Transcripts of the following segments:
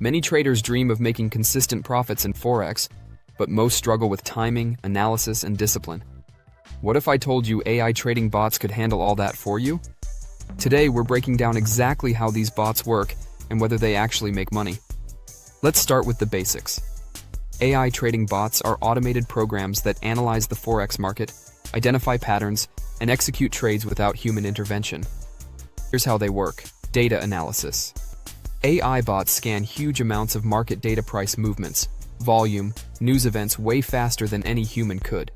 Many traders dream of making consistent profits in Forex, but most struggle with timing, analysis, and discipline. What if I told you AI trading bots could handle all that for you? Today, we're breaking down exactly how these bots work and whether they actually make money. Let's start with the basics. AI trading bots are automated programs that analyze the Forex market, identify patterns, and execute trades without human intervention. Here's how they work. Data analysis. AI bots scan huge amounts of market data, price movements, volume, news events way faster than any human could.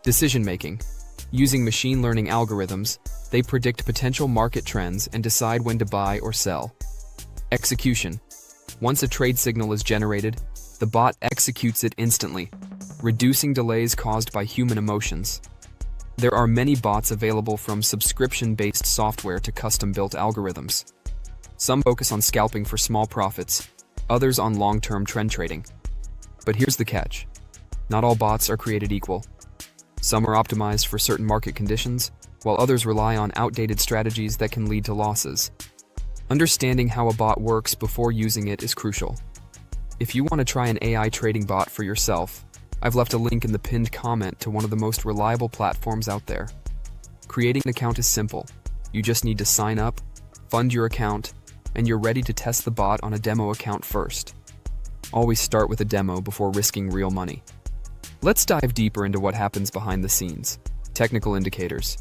Decision making. Using machine learning algorithms, they predict potential market trends and decide when to buy or sell. Execution. Once a trade signal is generated, the bot executes it instantly, reducing delays caused by human emotions. There are many bots available, from subscription-based software to custom-built algorithms. Some focus on scalping for small profits, others on long-term trend trading. But here's the catch. Not all bots are created equal. Some are optimized for certain market conditions, while others rely on outdated strategies that can lead to losses. Understanding how a bot works before using it is crucial. If you want to try an AI trading bot for yourself, I've left a link in the pinned comment to one of the most reliable platforms out there. Creating an account is simple. You just need to sign up, fund your account, and you're ready to test the bot on a demo account first. Always start with a demo before risking real money. Let's dive deeper into what happens behind the scenes. Technical indicators.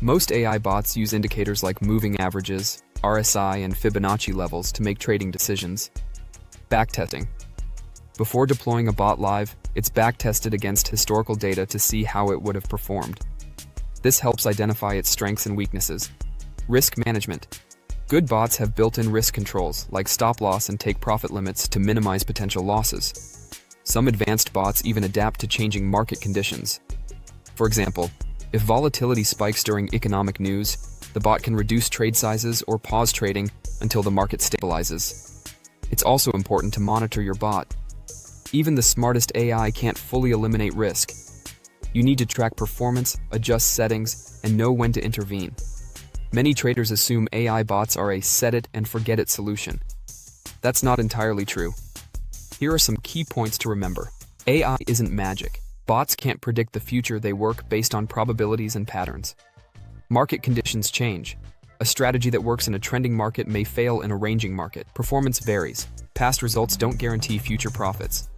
Most AI bots use indicators like moving averages, RSI, and Fibonacci levels to make trading decisions. Backtesting. Before deploying a bot live, it's backtested against historical data to see how it would have performed. This helps identify its strengths and weaknesses. Risk management. Good bots have built-in risk controls, like stop loss and take profit limits, to minimize potential losses. Some advanced bots even adapt to changing market conditions. For example, if volatility spikes during economic news, the bot can reduce trade sizes or pause trading until the market stabilizes. It's also important to monitor your bot. Even the smartest AI can't fully eliminate risk. You need to track performance, adjust settings, and know when to intervene. Many traders assume AI bots are a set-it-and-forget-it solution. That's not entirely true. Here are some key points to remember. AI isn't magic. Bots can't predict the future, they work based on probabilities and patterns. Market conditions change. A strategy that works in a trending market may fail in a ranging market. Performance varies. Past results don't guarantee future profits.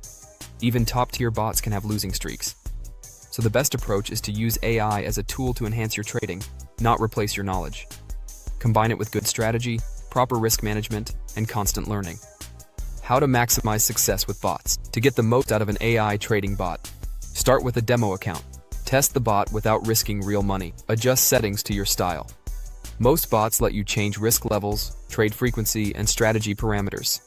Even top-tier bots can have losing streaks. So the best approach is to use AI as a tool to enhance your trading, not replace your knowledge. Combine it with good strategy, proper risk management, and constant learning. How to maximize success with bots. To get the most out of an AI trading bot, start with a demo account. Test the bot without risking real money. Adjust settings to your style. Most bots let you change risk levels, trade frequency, and strategy parameters.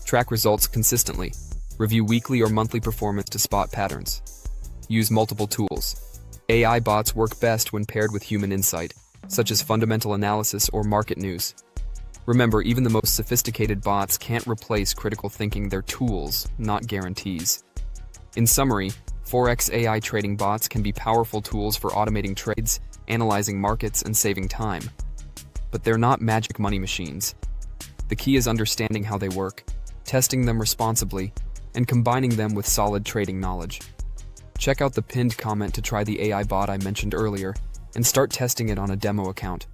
Track results consistently. Review weekly or monthly performance to spot patterns. Use multiple tools. AI bots work best when paired with human insight, such as fundamental analysis or market news. Remember, even the most sophisticated bots can't replace critical thinking. They're tools, not guarantees. In summary, Forex AI trading bots can be powerful tools for automating trades, analyzing markets, and saving time. But they're not magic money machines. The key is understanding how they work, testing them responsibly, and combining them with solid trading knowledge. Check out the pinned comment to try the AI bot I mentioned earlier and start testing it on a demo account.